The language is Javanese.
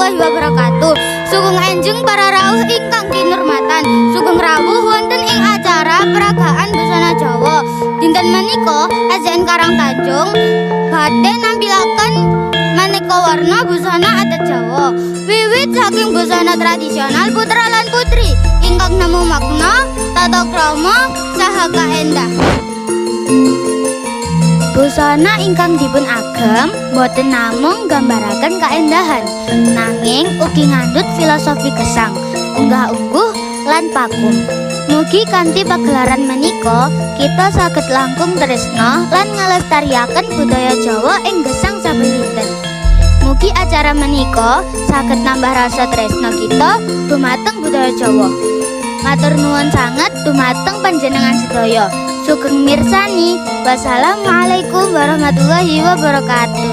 warahmatullahi wabarakatuh. Sugeng enjing para rawuh ingkang kinurmatan. Sugeng rawuh wonten ing acara peragaan busana Jawa. Dinten menika SDN Karangtanjung badhe nampilaken maneka warna busana adat Jawa. Wiwit saking busana tradisional putra lan putri ingkang nemu makna, tata krama saha kaendah. Busana ingkang dipun agem boten namung nggambaraken kaendahan, nanging ugi ngandhut filosofi gesang, unggah-ungguh lan pakum. Mugi kanthi pagelaran menika kita saged langkung tresna lan ngalestariaken budaya Jawa ing gesang saben dinten. Mugi acara menika saged nambah rasa tresna kita dumateng budaya Jawa. Matur nuwun sanget dumateng panjenengan sedaya. Sugeng mirsani. Wassalamualaikum warahmatullahi wabarakatuh.